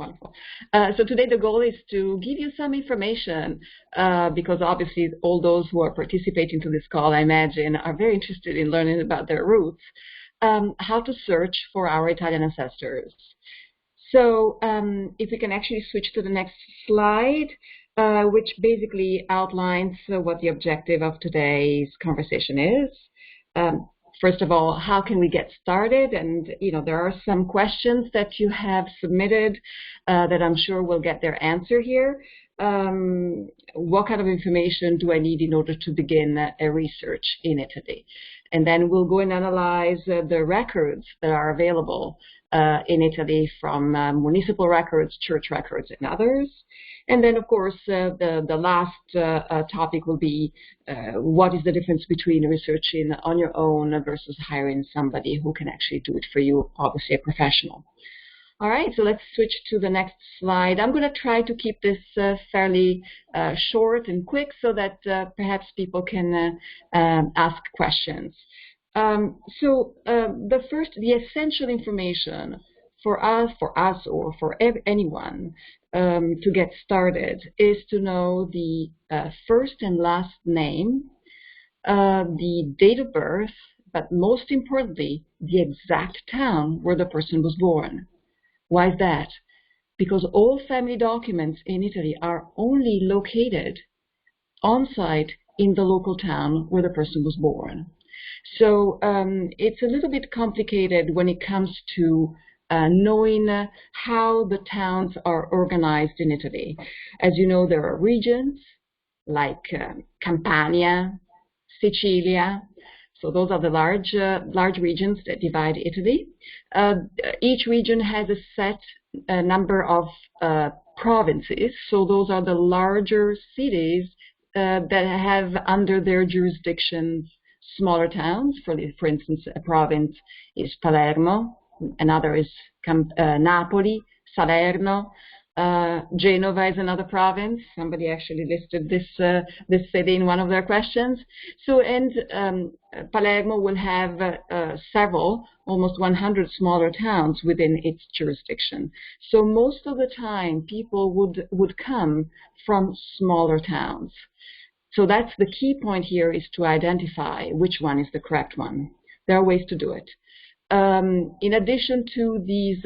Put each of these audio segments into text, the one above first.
Wonderful. So today the goal is to give you some information because obviously all those who are participating to this call, I imagine, are very interested in learning about their roots, how to search for our Italian ancestors. So if we can actually switch to the next slide, which basically outlines what the objective of today's conversation is. First of all, how can we get started? And, there are some questions that you have submitted that I'm sure will get their answer here. What kind of information do I need in order to begin a research in Italy? And then we'll go and analyze the records that are available in Italy from municipal records, church records, and others. And then, of course, the last topic will be what is the difference between researching on your own versus hiring somebody who can actually do it for you, obviously a professional. All right, so let's switch to the next slide. I'm going to try to keep this fairly short and quick so that perhaps people can ask questions. The essential information for us or for anyone to get started is to know the first and last name, the date of birth, but most importantly, the exact town where the person was born. Why is that? Because all family documents in Italy are only located on site in the local town where the person was born. So it's a little bit complicated when it comes to knowing how the towns are organized in Italy. As you know, there are regions like Campania, Sicilia. So those are the large regions that divide Italy. Each region has a set number of provinces. So those are the larger cities that have under their jurisdictions smaller towns. For instance, a province is Palermo, another is Napoli, Salerno. Genova is another province. Somebody actually listed this city in one of their questions. So, and Palermo will have several, almost 100 smaller towns within its jurisdiction. So most of the time, people would come from smaller towns. So that's the key point here, is to identify which one is the correct one. There are ways to do it. In addition to these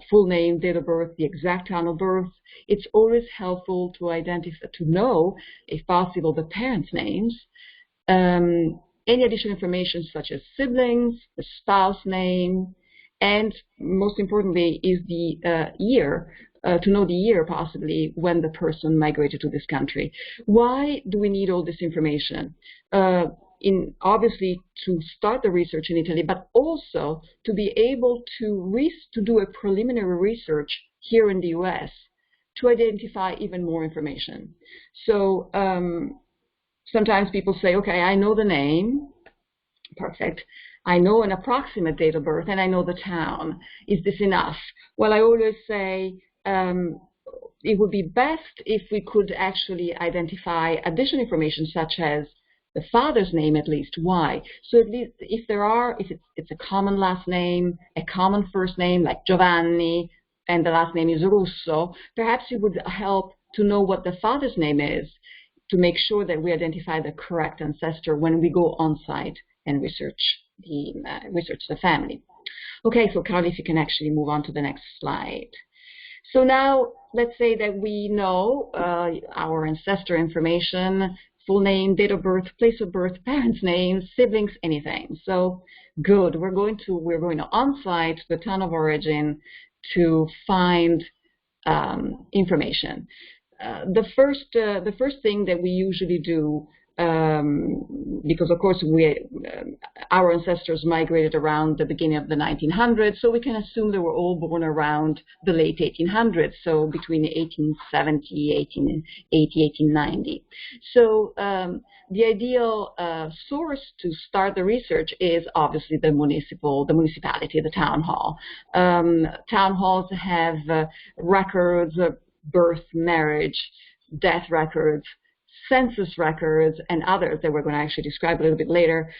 full name, date of birth, the exact town of birth, it's always helpful to identify, to know, if possible, the parents' names. Any additional information such as siblings, the spouse name, and most importantly is the year, to know the year possibly when the person migrated to this country. Why do we need all this information? Obviously to start the research in Italy, but also to be able to do a preliminary research here in the US to identify even more information. So sometimes people say, okay, I know the name, perfect. I know an approximate date of birth and I know the town. Is this enough? Well, I always say it would be best if we could actually identify additional information such as the father's name at least. Why? So at least if it's a common last name, a common first name like Giovanni, and the last name is Russo, perhaps it would help to know what the father's name is to make sure that we identify the correct ancestor when we go on site and research the family. Okay, so Carly, if you can actually move on to the next slide. So now let's say that we know our ancestor information, full name, date of birth, place of birth, parents' names, siblings, anything. So good. We're going to on-site the town of origin to find information. The first thing that we usually do, because of course our ancestors migrated around the beginning of the 1900s, so we can assume they were all born around the late 1800s, so between 1870, 1880, 1890. So the ideal source to start the research is obviously the municipality, the town hall. Town halls have records, birth, marriage, death records, census records, and others that we're going to actually describe a little bit later,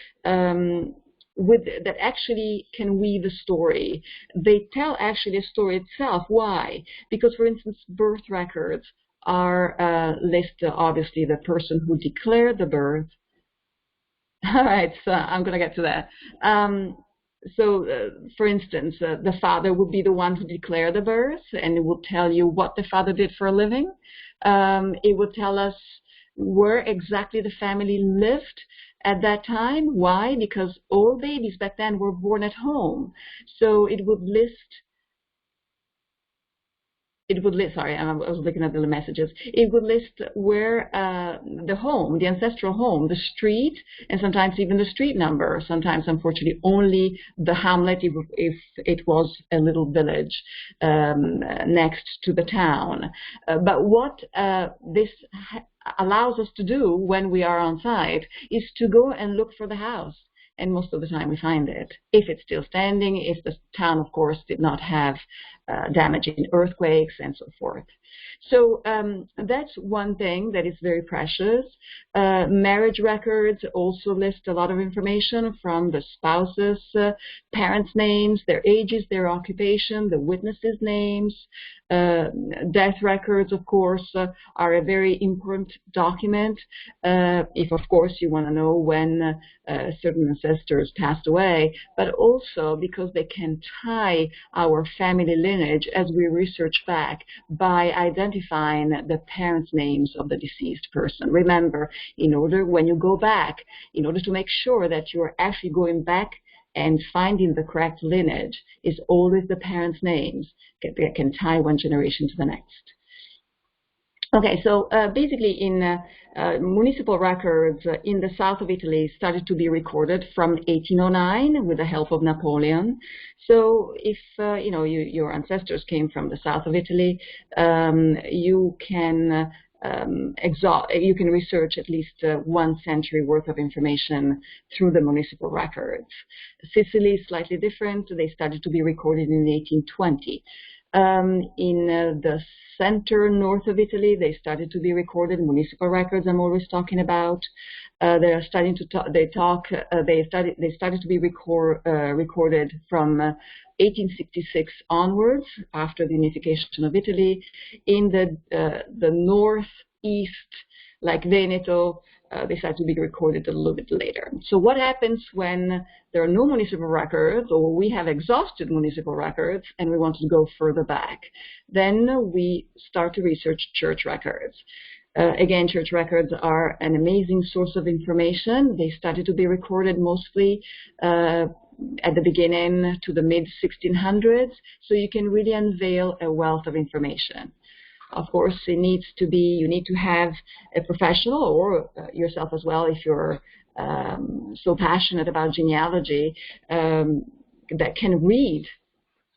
that actually can weave a story. They tell actually the story itself. Why? Because, for instance, birth records are list obviously the person who declared the birth. All right, so I'm going to get to that. For instance, the father would be the one who declared the birth, and it will tell you what the father did for a living. It will tell us where exactly the family lived at that time. Why? Because all babies back then were born at home. So it would list, sorry, I was looking at the messages. It would list where the home, the ancestral home, the street, and sometimes even the street number. Sometimes, unfortunately, only the hamlet if it was a little village next to the town. But what this allows us to do when we are on site is to go and look for the house. And most of the time we find it, if it's still standing, if the town, of course, did not have damage in earthquakes and so forth. So that's one thing that is very precious. Marriage records also list a lot of information from the spouses, parents' names, their ages, their occupation, the witnesses' names. Death records, of course, are a very important document. If, of course, you want to know when certain ancestors passed away, but also because they can tie our family lineage as we research back by identifying the parents' names of the deceased person. Remember, when you go back, in order to make sure that you're actually going back and finding the correct lineage, is always the parents' names that can tie one generation to the next. Okay, so basically in municipal records in the south of Italy started to be recorded from 1809 with the help of Napoleon. So if your ancestors came from the south of Italy, you can you can research at least 1 century worth of information through the municipal records. Sicily is slightly different. They started to be recorded in 1820. In the center north of Italy, they started to be recorded. Municipal records I'm always talking about. They are starting to they started to be recorded from 1866 onwards, after the unification of Italy. In the northeast, like Veneto, they started to be recorded a little bit later. So what happens when there are no municipal records, or we have exhausted municipal records and we want to go further back? Then we start to research church records. Again, church records are an amazing source of information. They started to be recorded mostly at the beginning to the mid-1600s, so you can really unveil a wealth of information. Of course, you need to have a professional, or yourself as well, if you're so passionate about genealogy, that can read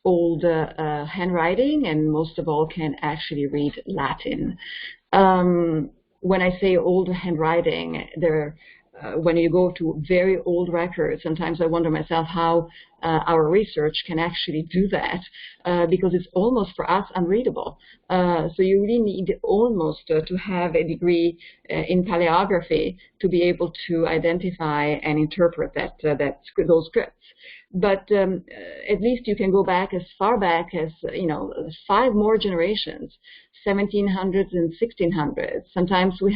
old handwriting, and most of all can actually read Latin. When I say old handwriting, when you go to very old records, sometimes I wonder myself how our research can actually do that, because it's almost for us unreadable. So you really need almost to have a degree in paleography to be able to identify and interpret those scripts. But at least you can go back as far back as 5 more generations, 1700s and 1600s. Sometimes we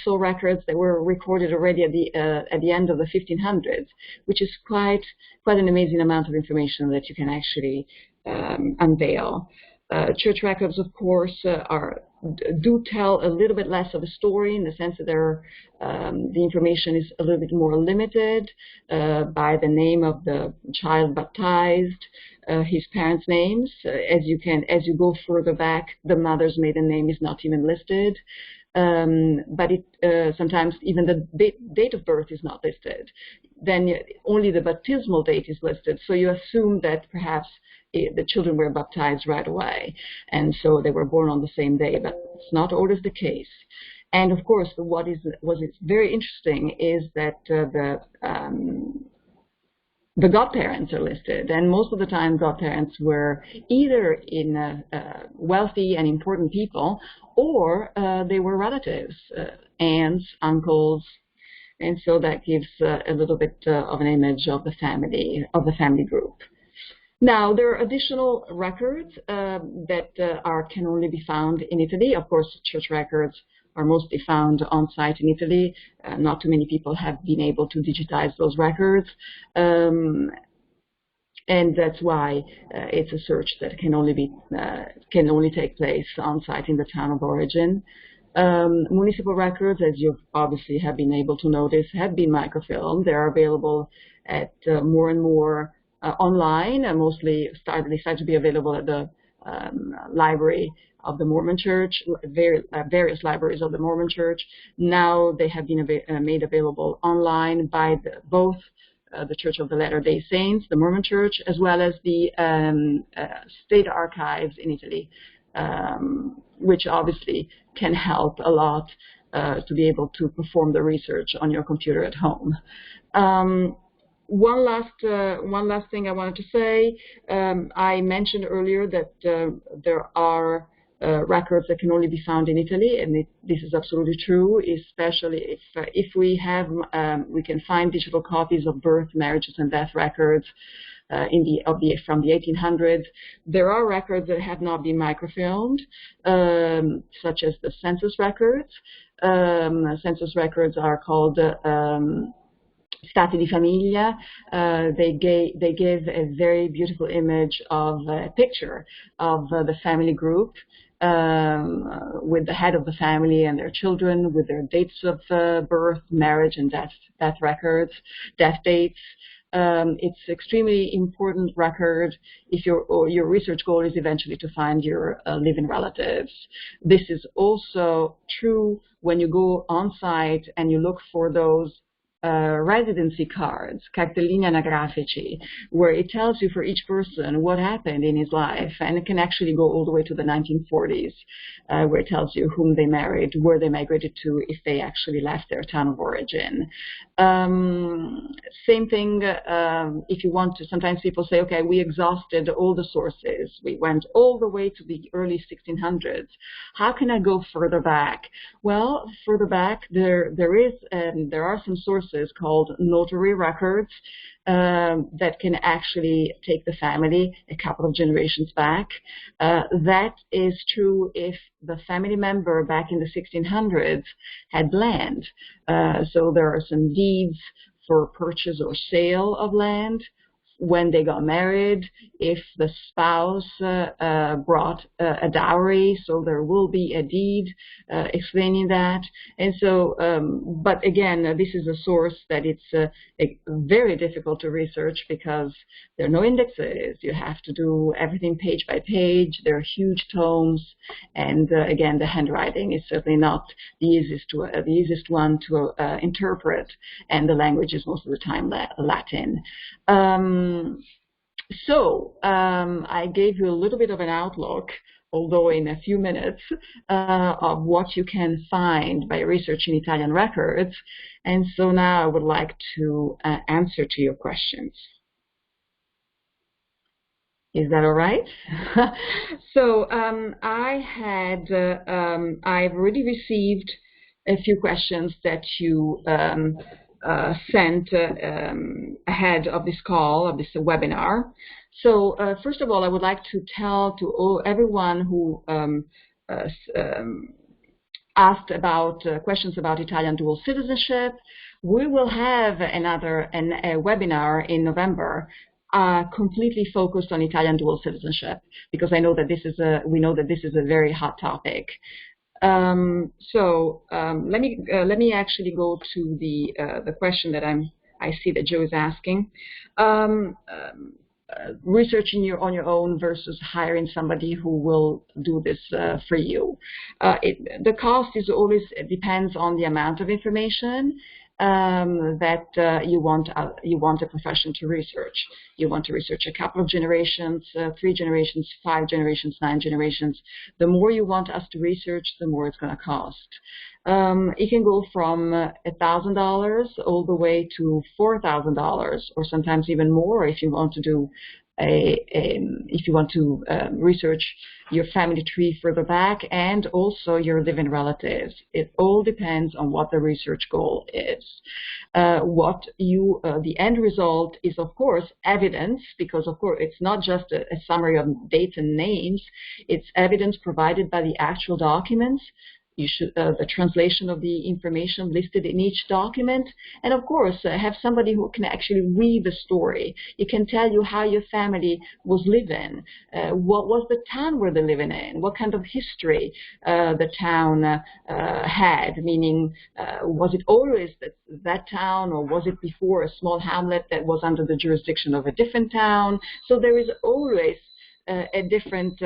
saw records that were recorded already at the end of the 1500s, which is quite an amazing amount of information that you can actually unveil. Church records, of course, do tell a little bit less of a story, in the sense that the information is a little bit more limited by the name of the child baptized, his parents' names. As you go further back, the mother's maiden name is not even listed. But sometimes even the date of birth is not listed. Then only the baptismal date is listed. So you assume that perhaps the children were baptized right away, and so they were born on the same day. But it's not always the case. And of course, what is very interesting is that the godparents are listed, and most of the time godparents were either in wealthy and important people, or they were relatives, aunts, uncles, and so that gives a little bit of an image of the family group. Now, there are additional records that can only be found in Italy. Of course, church records are mostly found on site in Italy. Not too many people have been able to digitize those records. And that's why it's a search that can only take place on site in the town of origin. Municipal records, as you obviously have been able to notice, have been microfilmed. They are available at more and more online, and they start to be available at the library of the Mormon Church, various libraries of the Mormon Church. Now they have been made available online by both the Church of the Latter-day Saints, the Mormon Church, as well as the state archives in Italy, which obviously can help a lot to be able to perform the research on your computer at home. One last thing I wanted to say. I mentioned earlier that there are records that can only be found in Italy, and this is absolutely true, especially if we can find digital copies of birth, marriages, and death records from the 1800s. There are records that have not been microfilmed, such as the census records. Census records are called Stati di Famiglia. They give a very beautiful image of a picture of the family group, with the head of the family and their children, with their dates of birth, marriage, and death records, death dates. It's extremely important record if your research goal is eventually to find your living relatives. This is also true when you go on site and you look for those residency cards, cartellini anagrafici, where it tells you for each person what happened in his life, and it can actually go all the way to the 1940s, where it tells you whom they married, where they migrated to, if they actually left their town of origin. Same thing if you want to. Sometimes people say, okay, we exhausted all the sources. We went all the way to the early 1600s. How can I go further back? Well, further back, there are some sources called notary records that can actually take the family a couple of generations back. That is true if the family member back in the 1600s had land. So there are some deeds for purchase or sale of land. When they got married, if the spouse brought a dowry, so there will be a deed explaining that. And so, but again, this is a source that it's very difficult to research because there are no indexes. You have to do everything page by page. There are huge tomes, and again, the handwriting is certainly not the easiest one to interpret, and the language is most of the time Latin. So I gave you a little bit of an outlook, although in a few minutes, of what you can find by researching Italian records. And so now I would like to answer to your questions. Is that all right? So I've already received a few questions that you sent ahead of this call, of this webinar. So first of all, I would like to tell to everyone who asked about questions about Italian dual citizenship, we will have a webinar in November completely focused on Italian dual citizenship, because we know that this is a very hot topic. Let me actually go to the question that I see that Joe is asking. Researching on your own versus hiring somebody who will do this for you. The cost is always depends on the amount of information that you want a profession to research. You want to research a couple of generations, 3 generations, 5 generations, 9 generations. The more you want us to research, the more it's going to cost. It can go from $1,000 all the way to $4,000, or sometimes even more if you want to do if you want to research your family tree further back, and also your living relatives. It all depends on what the research goal is. The end result is, of course, evidence, because, of course, it's not just a summary of dates and names. It's evidence provided by the actual documents. You should the translation of the information listed in each document, and of course have somebody who can actually read the story. It can tell you how your family was living, what was the town where they're living in, what kind of history the town had, meaning was it always that town, or was it before a small hamlet that was under the jurisdiction of a different town? So there is always a different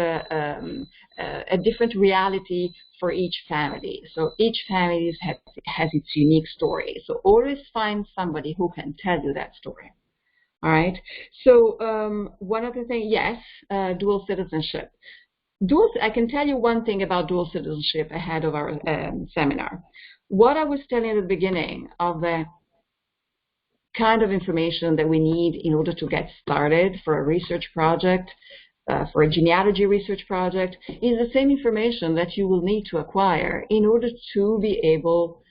reality for each family. So each family has its unique story. So always find somebody who can tell you that story. All right. So one other thing, yes, dual citizenship. I can tell you one thing about dual citizenship ahead of our seminar. What I was telling at the beginning of the kind of information that we need in order to get started for a research project, for a genealogy research project, is the same information that you will need to acquire in order to be able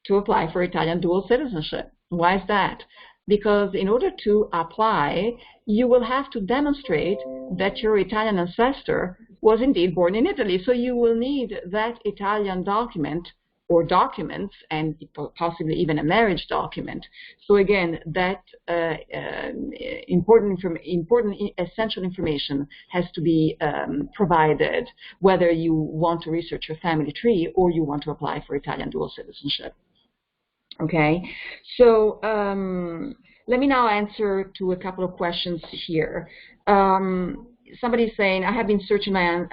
to apply for Italian dual citizenship. Why is that? Because in order to apply, you will have to demonstrate that your Italian ancestor was indeed born in Italy. So you will need that Italian document or documents, and possibly even a marriage document. So again, that important essential information has to be provided, whether you want to research your family tree or you want to apply for Italian dual citizenship. Okay, so let me now answer to a couple of questions here. Somebody's saying, I have been searching my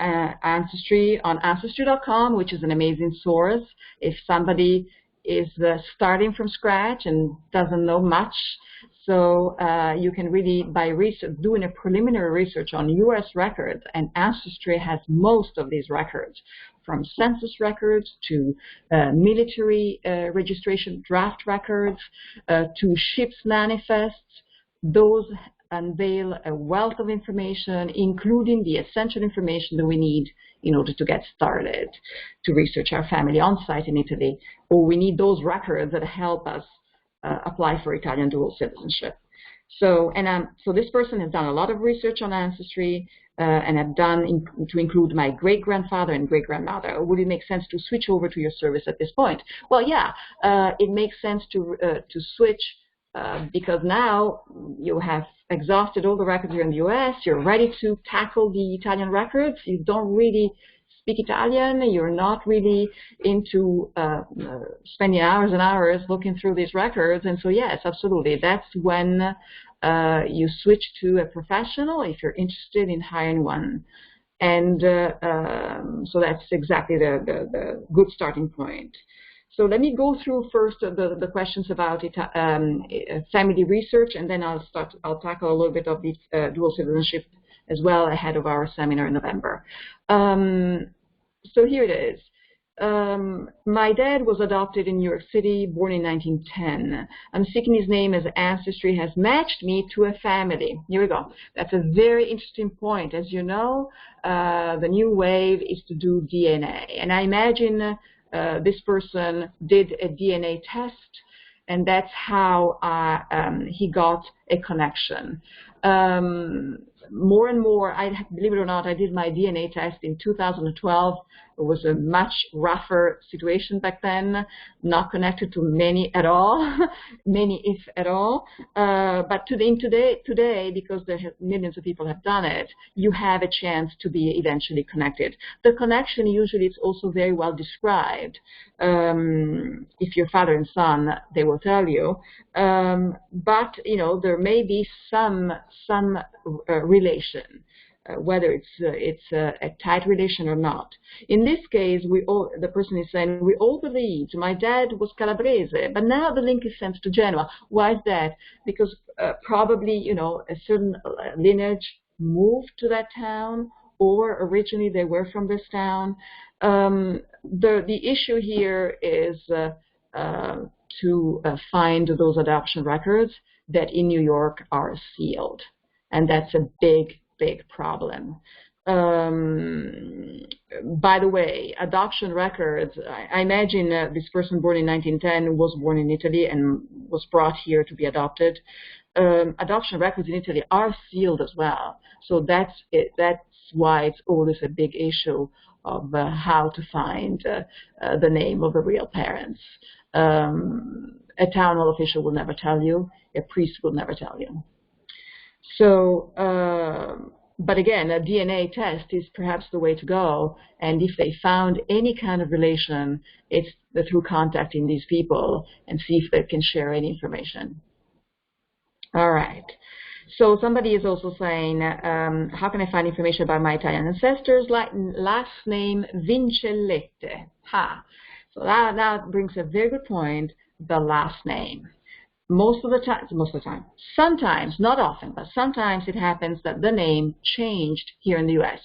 ancestry on ancestry.com, which is an amazing source. If somebody is starting from scratch and doesn't know much, so you can really, by doing a preliminary research on U.S. records, and Ancestry has most of these records, from census records to military registration draft records to ships manifests. Those unveil a wealth of information, including the essential information that we need in order to get started to research our family on site in Italy, or we need those records that help us apply for Italian dual citizenship. So this person has done a lot of research on Ancestry and have done to include my great-grandfather and great-grandmother. Would it make sense to switch over to your service at this point? Well, yeah, it makes sense to switch because now you have exhausted all the records here in the U.S., you're ready to tackle the Italian records, you don't really speak Italian, you're not really into spending hours and hours looking through these records, and so yes, absolutely, that's when you switch to a professional if you're interested in hiring one. And so that's exactly the good starting point. So let me go through first the questions about family research, and then I'll tackle a little bit of the dual citizenship as well ahead of our seminar in November. So here it is. My dad was adopted in New York City, born in 1910. I'm seeking his name as Ancestry has matched me to a family. Here we go. That's a very interesting point. As you know, the new wave is to do DNA. And I imagine this person did a DNA test, and that's how he got a connection. More and more, believe it or not, I did my DNA test in 2012. It was a much rougher situation back then, not connected to many at all, many if at all. But today, because millions of people have done it, you have a chance to be eventually connected. The connection usually is also very well described. If you're father and son, they will tell you. But there may be some relation. Whether it's a tight relation or not. In this case, the person is saying, we all believed my dad was Calabrese, but now the link is sent to Genoa. Why is that? Because probably, a certain lineage moved to that town, or originally they were from this town. The issue here is to find those adoption records that in New York are sealed. and that's a big problem. By the way, adoption records, I imagine this person born in 1910 was born in Italy and was brought here to be adopted. Adoption records in Italy are sealed as well. So that's it. That's why it's always a big issue of how to find the name of the real parents. A town hall official will never tell you. A priest will never tell you. So, but again, a DNA test is perhaps the way to go. And if they found any kind of relation, it's through contacting these people and see if they can share any information. All right. So somebody is also saying, how can I find information about my Italian ancestors? Like last name Vincellette. Ha. So that brings a very good point, the last name. Most of the time, sometimes, not often, but sometimes it happens that the name changed here in the U.S.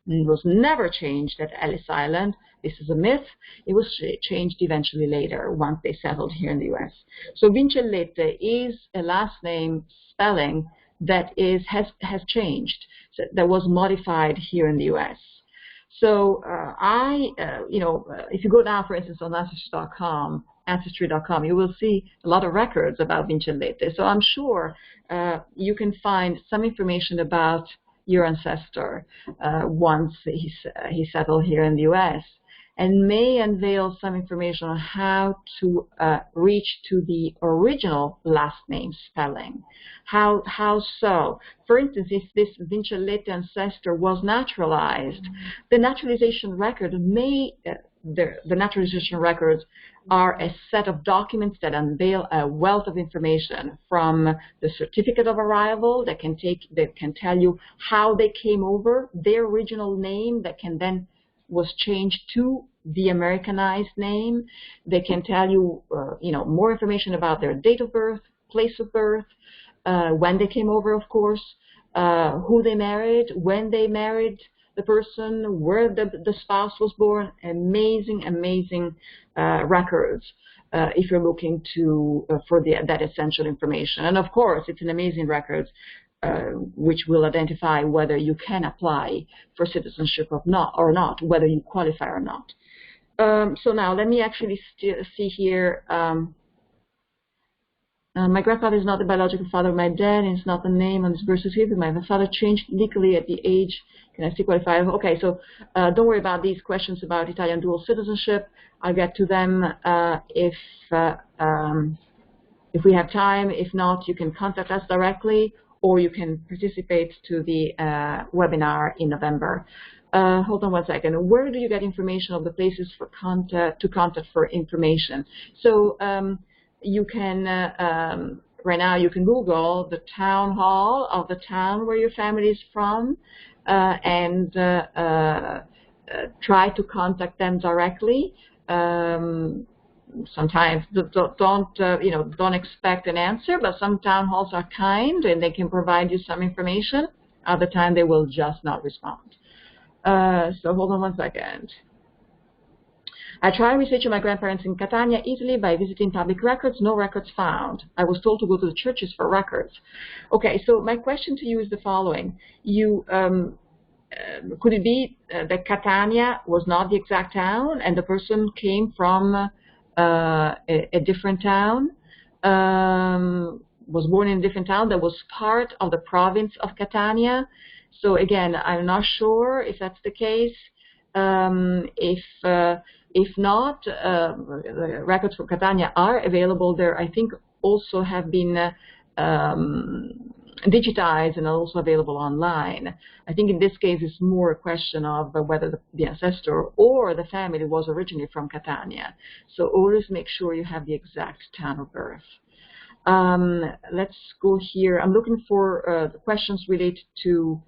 It was never changed at Ellis Island. This is a myth. It was changed eventually later once they settled here in the U.S. So Vincellette is a last name spelling that has changed, so that was modified here in the U.S. So if you go now, for instance, on ancestry.com, you will see a lot of records about Vincellette. So I'm sure you can find some information about your ancestor once he settled here in the U.S. and may unveil some information on how to reach to the original last name spelling. How so? For instance, if this Vincellette ancestor was naturalized, the naturalization record the naturalization records are a set of documents that unveil a wealth of information, from the certificate of arrival that can tell you how they came over, their original name that can then was changed to the Americanized name. They can tell you, more information about their date of birth, place of birth, when they came over, of course, who they married, when they married the person, where the spouse was born. Amazing records if you're looking for that essential information. And of course, it's an amazing record which will identify whether you can apply for citizenship or not, whether you qualify or not. So now let me actually see here. My grandfather is not the biological father of my dad, and it's not the name on his birth certificate. My father changed legally at the age. Can I still qualify? Okay, so don't worry about these questions about Italian dual citizenship. I'll get to them if we have time. If not, you can contact us directly, or you can participate to the webinar in November. Hold on one second. Where do you get information of the places to contact for information? So you can, right now you can Google the town hall of the town where your family is from and try to contact them directly. Sometimes don't expect an answer, but some town halls are kind and they can provide you some information. Other time they will just not respond. So hold on one second. I tried researching my grandparents in Catania, Italy, by visiting public records. No records found. I was told to go to the churches for records. Okay, so my question to you is the following. Could it be that Catania was not the exact town and the person came from a different town, was born in a different town that was part of the province of Catania? So again, I'm not sure if that's the case. If not, the records for Catania are available there. I think also have been digitized and are also available online. I think in this case it's more a question of whether the ancestor or the family was originally from Catania. So always make sure you have the exact town of birth. Let's go here. I'm looking for the questions related to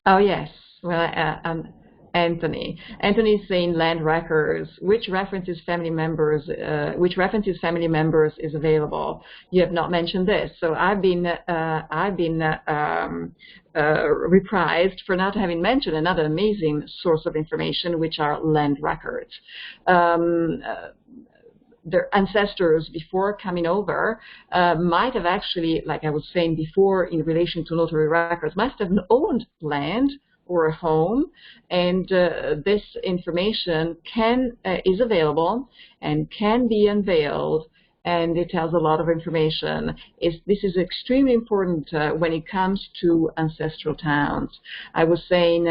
oh yes, well, Anthony is saying land records. Which references family members is available? You have not mentioned this, so I've been reprised for not having mentioned another amazing source of information, which are land records. their ancestors before coming over might have actually, like I was saying before, in relation to notary records, must have owned land or a home, and this information is available and can be unveiled, and it tells a lot of information. This is extremely important when it comes to ancestral towns. I was saying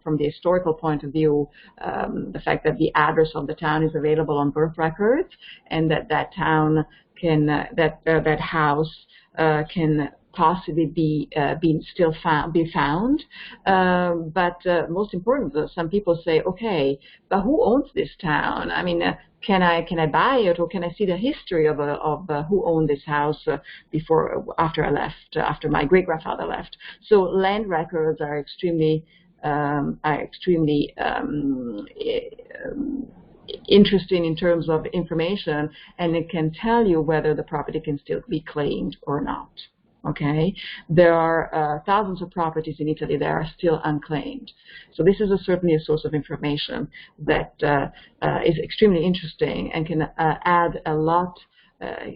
from the historical point of view, the fact that the address of the town is available on birth records, and that town can, that house can possibly be found. But most important, some people say, okay, but who owns this town? I mean, can I buy it, or can I see the history of who owned this house after my great grandfather left? So land records are extremely interesting in terms of information, and it can tell you whether the property can still be claimed or not. Okay, there are thousands of properties in Italy that are still unclaimed. So this is certainly a source of information that is extremely interesting and can add a lot,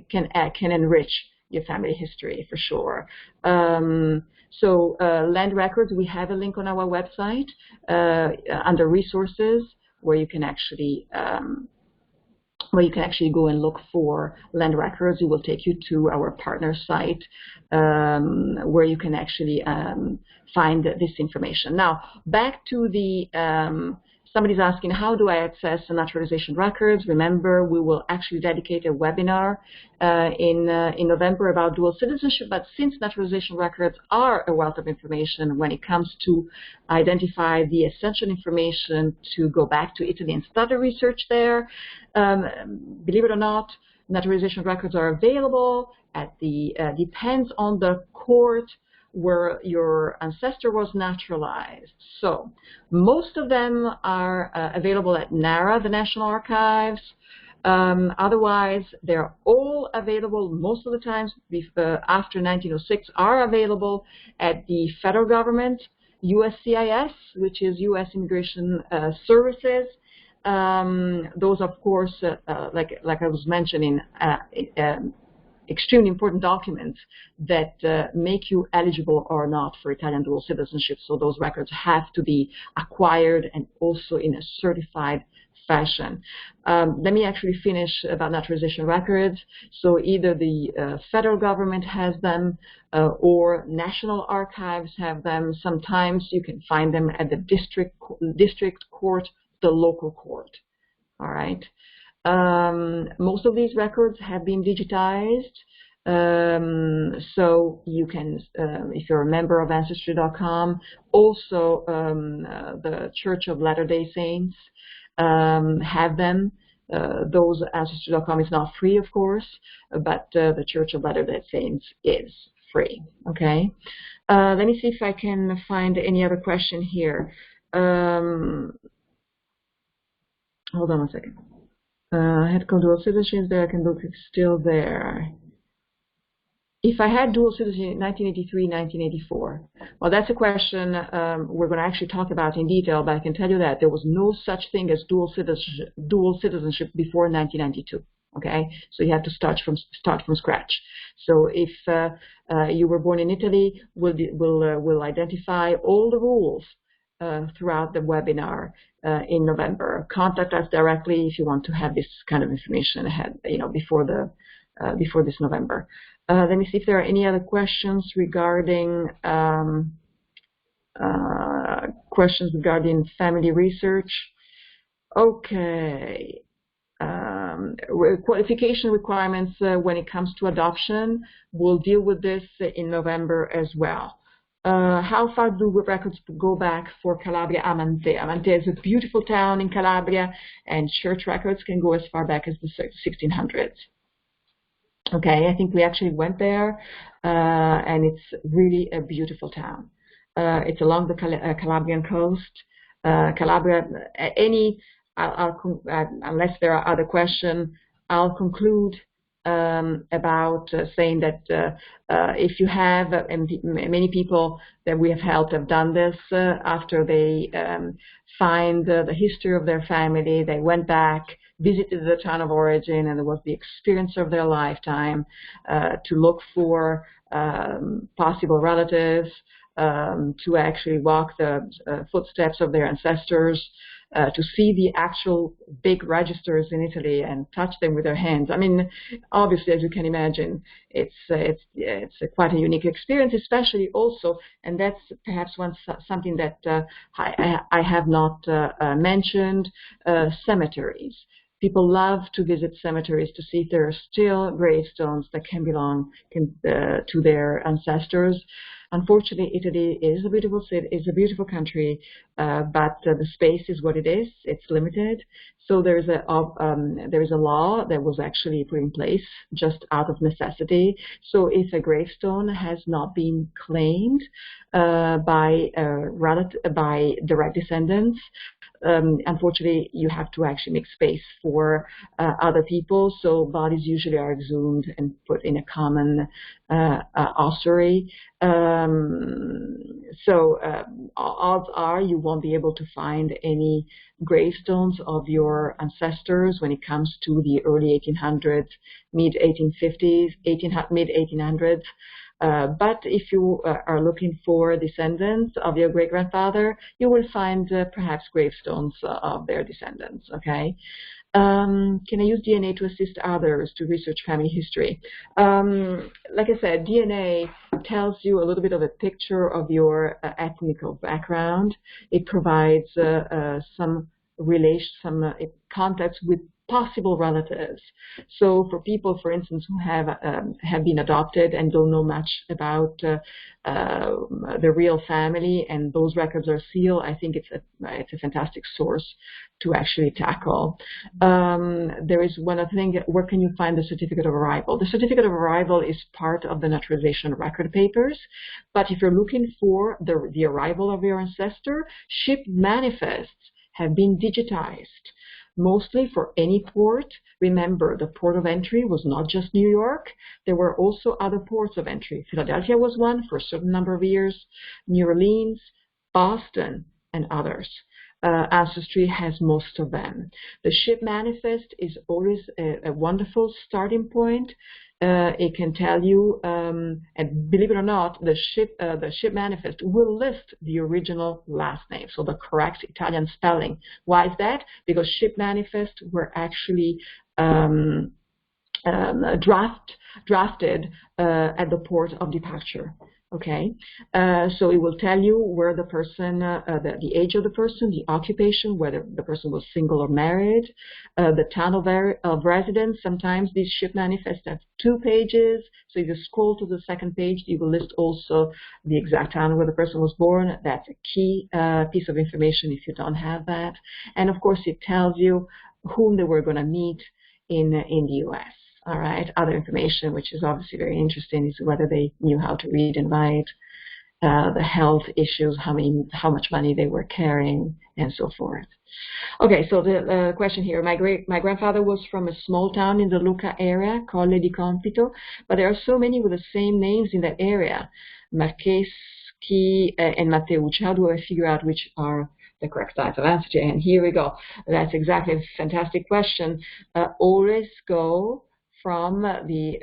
can enrich your family history for sure. So land records, we have a link on our website under resources where you can actually go and look for land records. It will take you to our partner site where you can actually find this information. Now, back to the, somebody's asking, how do I access the naturalization records? Remember, we will actually dedicate a webinar in November about dual citizenship, but since naturalization records are a wealth of information when it comes to identify the essential information to go back to Italy and start the research there, believe it or not, naturalization records are available at the, depends on the court where your ancestor was naturalized. So most of them are available at NARA, the National Archives. Otherwise, they're all available most of the times after 1906 are available at the federal government, USCIS, which is U.S. Immigration Services. Those, of course, like I was mentioning, extremely important documents that make you eligible or not for Italian dual citizenship. So those records have to be acquired and also in a certified fashion. Let me actually finish about naturalization records. So either the federal government has them or national archives have them. Sometimes you can find them at the district court, the local court. All right. Most of these records have been digitized, so you can, if you're a member of Ancestry.com, also the Church of Latter-day Saints have them. Those Ancestry.com is not free, of course, but the Church of Latter-day Saints is free. Okay. Let me see if I can find any other question here. Hold on one second. I had dual citizenship there, I can look, it's still there. If I had dual citizenship in 1983, 1984, well, that's a question we're going to actually talk about in detail, but I can tell you that there was no such thing as dual citizenship before 1992. Okay, so you have to start from scratch. So if you were born in Italy, we'll identify all the rules throughout the webinar in November. Contact us directly if you want to have this kind of information ahead, before this November. Let me see if there are any other questions regarding family research. Okay. Qualification requirements when it comes to adoption. We'll deal with this in November as well. How far do records go back for Calabria? Amante. Amante is a beautiful town in Calabria, and church records can go as far back as the 1600s. Okay, I think we actually went there, and it's really a beautiful town. It's along the Calabrian coast. Calabria, unless there are other questions, I'll conclude about saying that if you have, and many people that we have helped have done this after they find the history of their family, they went back, visited the town of origin, and it was the experience of their lifetime to look for possible relatives, to actually walk the footsteps of their ancestors, to see the actual big registers in Italy and touch them with their hands. I mean, obviously, as you can imagine, it's quite a unique experience, especially also, and that's perhaps something that I have not mentioned, cemeteries. People love to visit cemeteries to see if there are still gravestones that can belong to their ancestors. Unfortunately, Italy is a beautiful city, is a beautiful country, but the space is what it is. It's limited. So there is a law that was actually put in place just out of necessity. So if a gravestone has not been claimed by direct descendants, unfortunately, you have to actually make space for other people. So bodies usually are exhumed and put in a common ossuary. Odds are you won't be able to find any gravestones of your ancestors when it comes to the early 1800s, mid 1850s, mid 1800s. But if you are looking for descendants of your great-grandfather, you will find perhaps gravestones of their descendants, okay? Can I use DNA to assist others to research family history? Like I said, DNA tells you a little bit of a picture of your ethnical background. It provides some contacts with possible relatives. So for people, for instance, who have been adopted and don't know much about the real family, and those records are sealed, I think it's a fantastic source to actually tackle. There is one other thing. Where can you find the certificate of arrival? The certificate of arrival is part of the naturalization record papers, but if you're looking for the arrival of your ancestor, ship manifests have been digitized. Mostly for any port. Remember, the port of entry was not just New York. There were also other ports of entry. Philadelphia was one for a certain number of years, New Orleans, Boston, and others. Ancestry has most of them. The ship manifest is always a wonderful starting point. It can tell you, and believe it or not, the ship manifest will list the original last name, so the correct Italian spelling. Why is that? Because ship manifests were actually drafted at the port of departure. Okay, so it will tell you where the person, the age of the person, the occupation, whether the person was single or married, the town of residence. Sometimes these ship manifests have 2 pages. So if you scroll to the second page, you will list also the exact town where the person was born. That's a key piece of information if you don't have that. And of course, it tells you whom they were going to meet in the U.S. All right. Other information, which is obviously very interesting, is whether they knew how to read and write, the health issues, how much money they were carrying, and so forth. Okay, so the question here: my grandfather was from a small town in the Lucca area, Colle di Compito, but there are so many with the same names in that area, Marcheschi and Matteucci. How do I figure out which are the correct types of ancestry? And here we go. That's exactly a fantastic question. Always go from the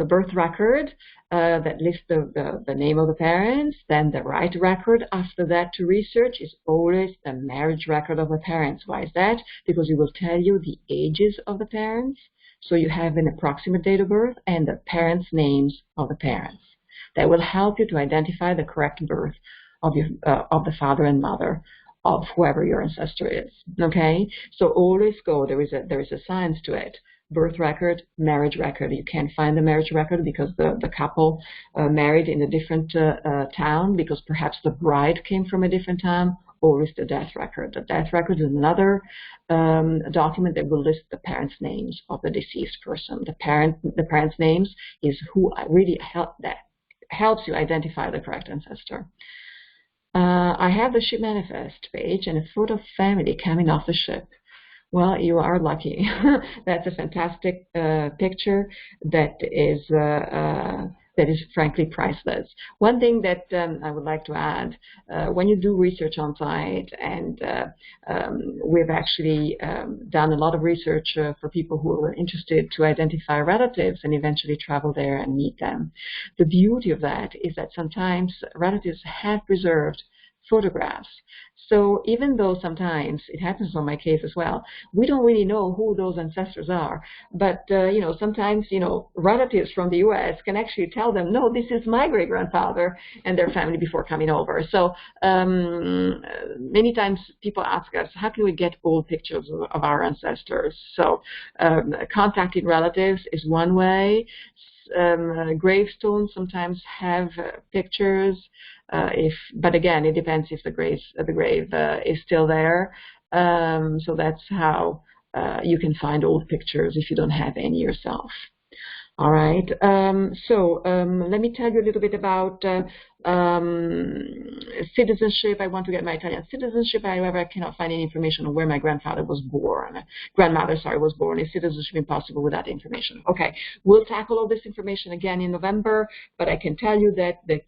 birth record that lists the name of the parents, then the right record after that to research is always the marriage record of the parents. Why is that? Because it will tell you the ages of the parents, so you have an approximate date of birth and the parents' names of the parents. That will help you to identify the correct birth of the father and mother of whoever your ancestor is. Okay, so always go. There is a science to it. Birth record, marriage record. You can't find the marriage record because the couple married in a different town, because perhaps the bride came from a different town, or is the death record. The death record is another document that will list the parents' names of the deceased person. The parents' names is who really helps you identify the correct ancestor. I have the ship manifest page and a photo of family coming off the ship. Well, you are lucky. That's a fantastic picture that is frankly priceless. One thing that I would like to add, when you do research on site, and we've actually done a lot of research for people who are interested to identify relatives and eventually travel there and meet them. The beauty of that is that sometimes relatives have preserved photographs. So even though sometimes it happens on my case as well, we don't really know who those ancestors are. But sometimes relatives from the U.S. can actually tell them, no, this is my great grandfather and their family before coming over. So many times people ask us, how can we get old pictures of our ancestors? So contacting relatives is one way. Gravestones sometimes have pictures. But again, it depends if the grave is still there. So that's how you can find old pictures if you don't have any yourself. All right. Let me tell you a little bit about citizenship. I want to get my Italian citizenship. However, I cannot find any information on where my grandmother was born. Is citizenship impossible without information? Okay, we'll tackle all this information again in November, but I can tell you that there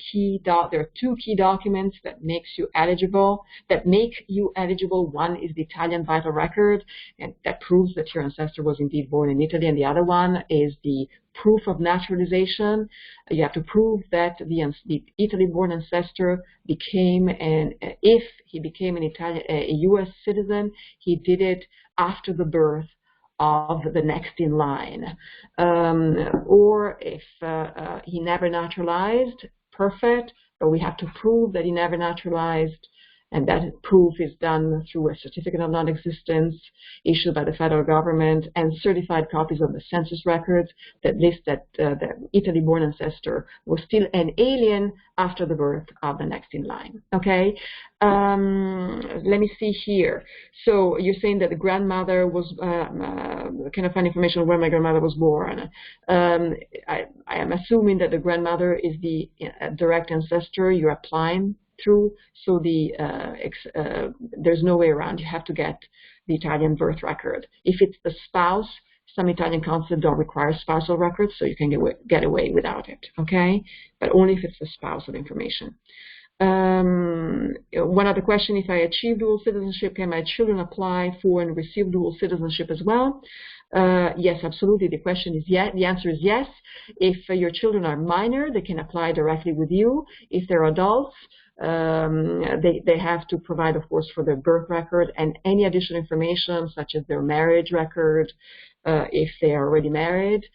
are two key documents that make you eligible. One is the Italian vital record, and that proves that your ancestor was indeed born in Italy, and the other one is the proof of naturalization. You have to prove that the Italy-born ancestor if he became a U.S. citizen, he did it after the birth of the next in line. Or if he never naturalized, perfect, but we have to prove that he never naturalized. And that proof is done through a certificate of non-existence issued by the federal government and certified copies of the census records that list that the Italy-born ancestor was still an alien after the birth of the next in line. Okay, let me see here. So you're saying that the grandmother was, can I find information on where my grandmother was born? I am assuming that the grandmother is the direct ancestor you're applying through, so there's no way around. You have to get the Italian birth record. If it's the spouse, some Italian consulates don't require spousal records, so you can get away without it, okay? But only if it's the spousal information. One other question, if I achieve dual citizenship, can my children apply for and receive dual citizenship as well? Yes, absolutely. The answer is yes. If your children are minor, they can apply directly with you. If they're adults, they have to provide, of course, for their birth record and any additional information, such as their marriage record, if they are already married.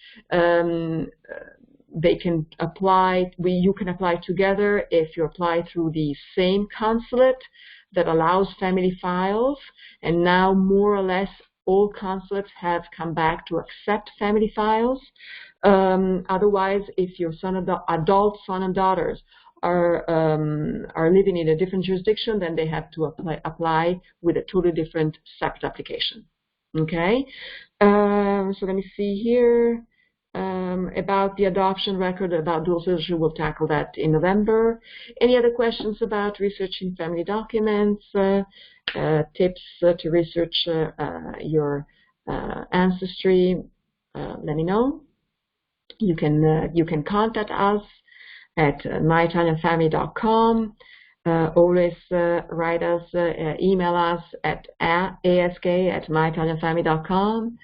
They can apply, you can apply together if you apply through the same consulate that allows family files. And now, more or less, all consulates have come back to accept family files. Otherwise, if your adult son and daughters are living in a different jurisdiction, then they have to apply with a totally different separate application. Okay, so let me see here. About the adoption record, about dual citizenship, we'll tackle that in November. Any other questions about researching family documents, tips to research your ancestry? Let me know. You can contact us at myitalianfamily.com. Always write us, email us at ask@myitalianfamily.com.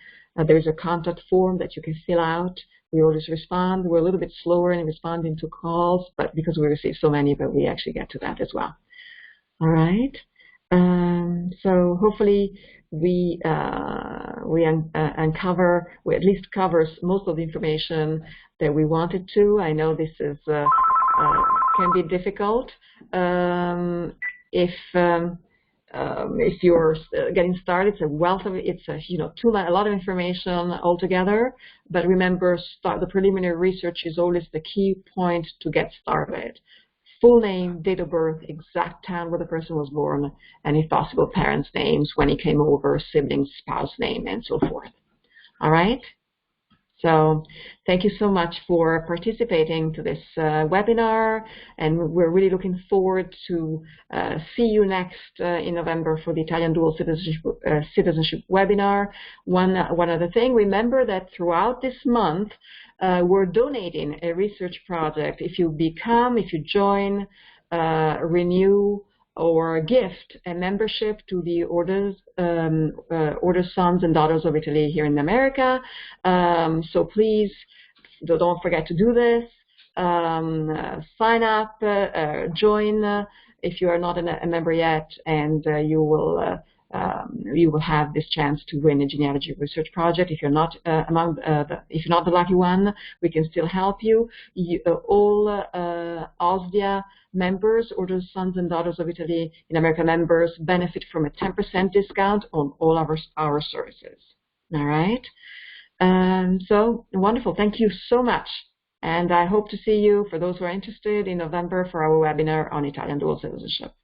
There's a contact form that you can fill out. We always respond. We're a little bit slower in responding to calls, but because we receive so many, but we actually get to that as well. All right. So hopefully we at least covers most of the information that we wanted to. I know this is can be difficult if you're getting started. It's a wealth of a lot of information altogether. But remember, the preliminary research is always the key point to get started. Full name, date of birth, exact town where the person was born, and if possible, parents' names, when he came over, siblings, spouse name, and so forth. All right? So thank you so much for participating to this webinar, and we're really looking forward to see you next in November for the Italian Dual Citizenship webinar. One other thing, remember that throughout this month, we're donating a research project. If you join, renew, or gift a membership to the Orders Sons and Daughters of Italy here in America. So please don't forget to do this. Sign up, join if you are not a member yet, and you will have this chance to win a genealogy research project. If you're not if you're not the lucky one, we can still help you. All OSDIA members, Orders Sons and Daughters of Italy in America members, benefit from a 10% discount on all our services. All right. So wonderful. Thank you so much. And I hope to see you, for those who are interested, in November for our webinar on Italian dual citizenship.